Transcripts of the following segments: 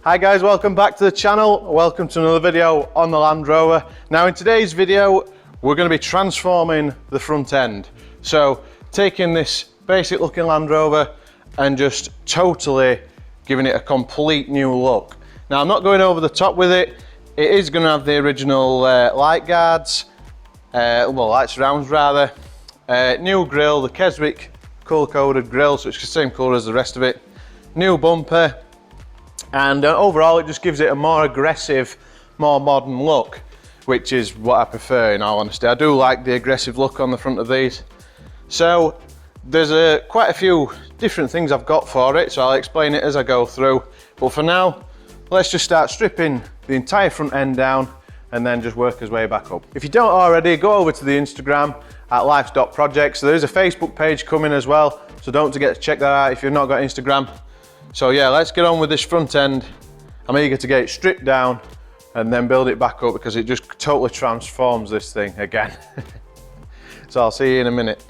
Hi guys, welcome back to the channel. Welcome to another video on the Land Rover. Now in today's video, we're going to be transforming the front end. So taking this basic looking Land Rover and just totally giving it a complete new look. Now I'm not going over the top with it. It is going to have the original light guards, light surrounds rather. New grille, the Keswick colour coded grille, so it's the same colour as the rest of it. New bumper. And overall it just gives it a more aggressive, more modern look, which is what I prefer in all honesty. I do like the aggressive look on the front of these. So there's quite a few different things I've got for it, so I'll explain it as I go through. But for now, let's just start stripping the entire front end down and then just work his way back up. If you don't already, go over to the Instagram at life's.projects. So there's a Facebook page coming as well, so don't forget to check that out if you've not got Instagram. So yeah, let's get on with this front end. I'm eager to get it stripped down and then build it back up because it just totally transforms this thing again. So I'll see you in a minute.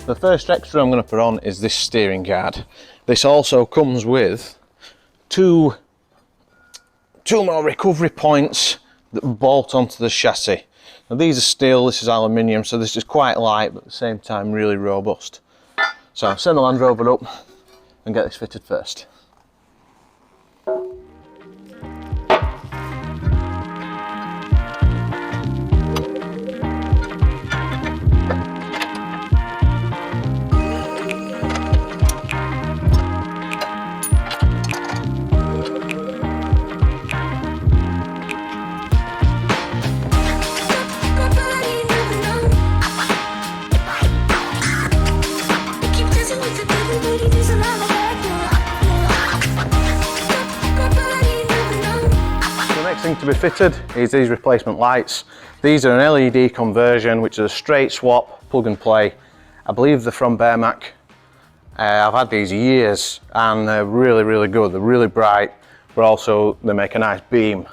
The first extra I'm going to put on is this steering guard. This also comes with two more recovery points that bolt onto the chassis. Now these are steel, this is aluminium, so this is quite light but at the same time really robust. So I'll send the Land Rover up and get this fitted first. Thing to be fitted is these replacement lights. These are an LED conversion, which is a straight swap, plug and play. I believe they're from Bearmach. I've had these years and they're really good. They're really bright, but also they make a nice beam.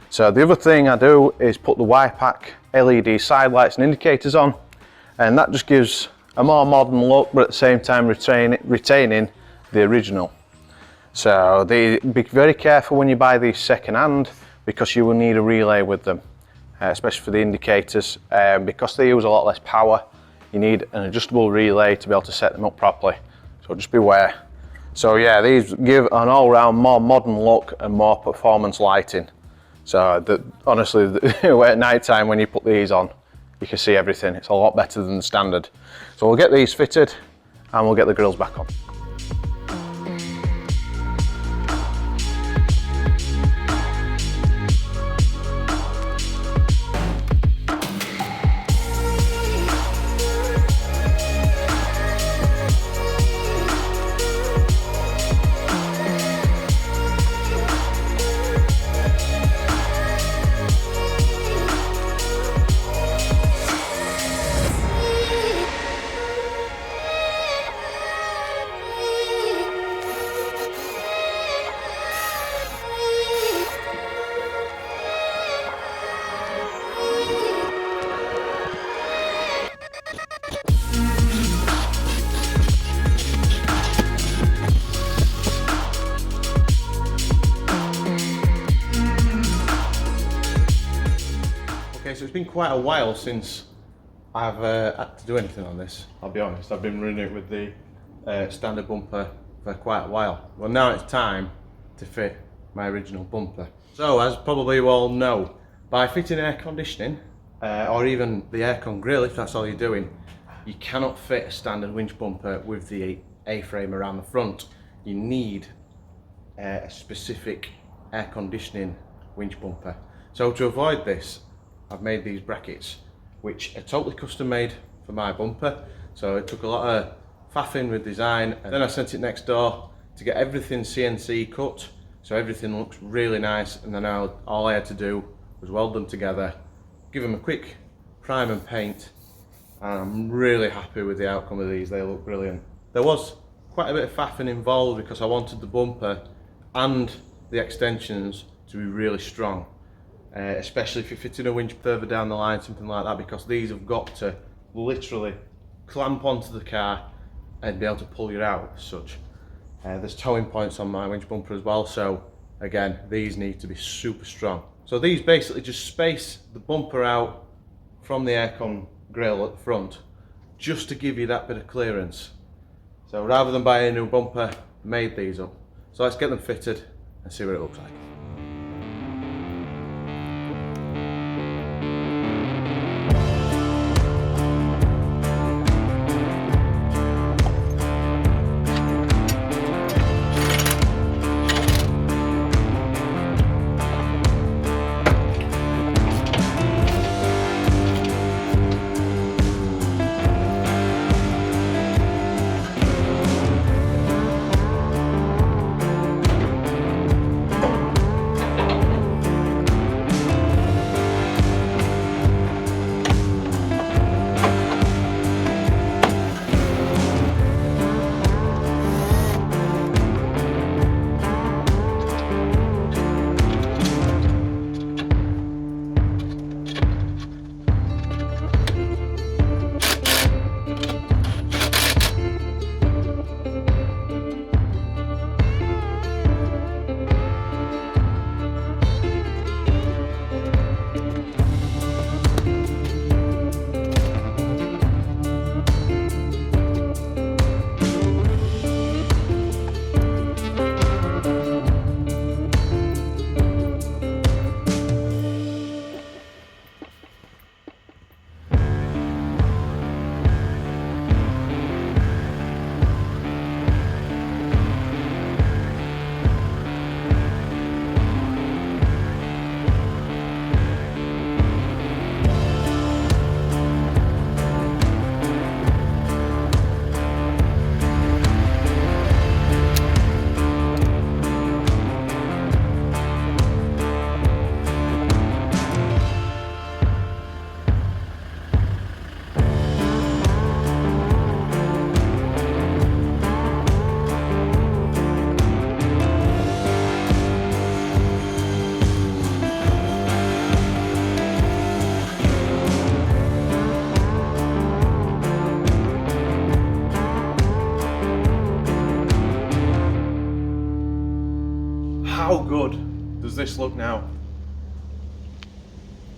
So the other thing I do is put the Y-Pack LED side lights and indicators on, and that just gives a more modern look, but at the same time retaining the original. So be very careful when you buy these second hand, because you will need a relay with them, especially for the indicators. Because they use a lot less power, you need an adjustable relay to be able to set them up properly. So just beware. So yeah, these give an all-round more modern look and more performance lighting. So honestly, at night time when you put these on, you can see everything. It's a lot better than the standard. So we'll get these fitted and we'll get the grills back on. been quite a while since I've had to do anything on this, I'll be honest. I've been running it with the standard bumper for quite a while. Well, now it's time to fit my original bumper. So, as probably you all know, by fitting air conditioning, or even the aircon grill, if that's all you're doing, you cannot fit a standard winch bumper with the A-frame around the front. You need a specific air conditioning winch bumper. So to avoid this, I've made these brackets, which are totally custom made for my bumper. So it took a lot of faffing with design, and then I sent it next door to get everything CNC cut, so everything looks really nice. And then all I had to do was weld them together, give them a quick prime and paint, and I'm really happy with the outcome of these. They look brilliant. There was quite a bit of faffing involved because I wanted the bumper and the extensions to be really strong, especially if you're fitting a winch further down the line, something like that, because these have got to literally clamp onto the car and be able to pull you out as such. There's towing points on my winch bumper as well, so again, these need to be super strong. So these basically just space the bumper out from the aircon grill at the front, just to give you that bit of clearance. So rather than buying a new bumper, I made these up. So let's get them fitted and see what it looks like. How good does this look now?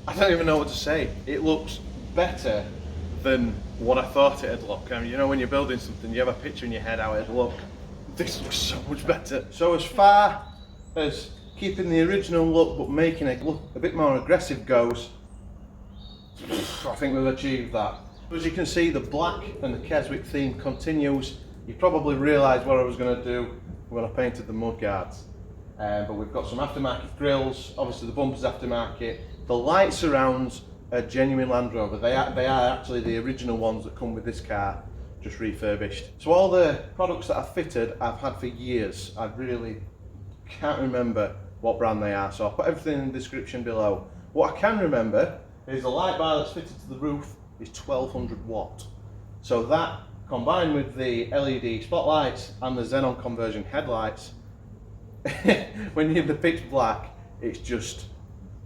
I don't even know what to say. It looks better than what I thought it'd look. I mean, you know, when you're building something, you have a picture in your head how it'd look. This looks so much better. So as far as keeping the original look but making it look a bit more aggressive goes, I think we've achieved that. As you can see, the black and the Keswick theme continues. You probably realised what I was going to do when I painted the mudguards. But we've got some aftermarket grills, obviously the bumper's aftermarket. The light surrounds are genuine Land Rover. They are actually the original ones that come with this car, just refurbished. So all the products that I've fitted, I've had for years. I really can't remember what brand they are, so I'll put everything in the description below. What I can remember is the light bar that's fitted to the roof is 1200 watt. So that, combined with the LED spotlights and the Xenon conversion headlights, when you're in the pitch black, it's just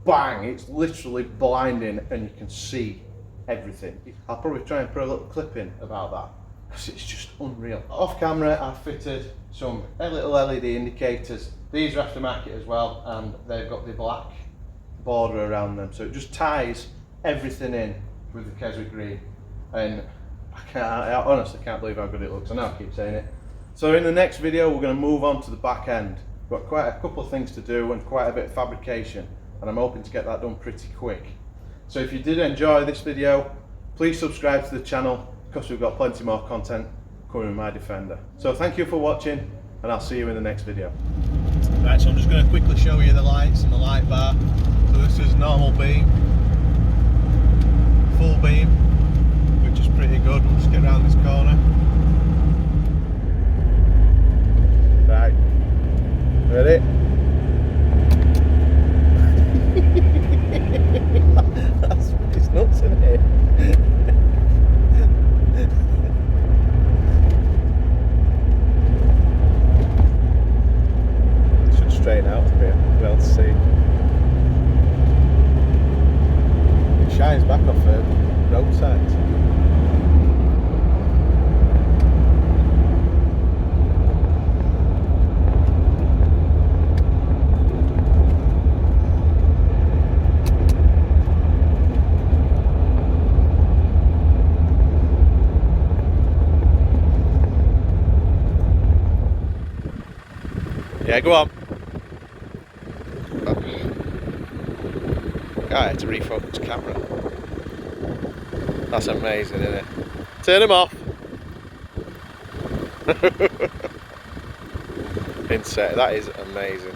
bang, it's literally blinding and you can see everything. I'll probably try and put a little clip in about that because it's just unreal. Off camera, I've fitted some little LED indicators. These are aftermarket as well, and they've got the black border around them, so it just ties everything in with the Keswick Grill, and I honestly can't believe how good it looks. I know I keep saying it. So in the next video we're going to move on to the back end. We've got quite a couple of things to do and quite a bit of fabrication, and I'm hoping to get that done pretty quick. So if you did enjoy this video, please subscribe to the channel because we've got plenty more content coming with my Defender. So thank you for watching, and I'll see you in the next video. Right, so I'm just going to quickly show you the lights and the light bar. So this is normal beam, full beam, which is pretty good. We'll just get around this corner. Right, ready? It's nuts, isn't it? Should straighten out a bit, well to see. It shines back off the road signs. Yeah, go on. I had to refocus the camera. That's amazing, isn't it? Turn him off. Inset, that is amazing.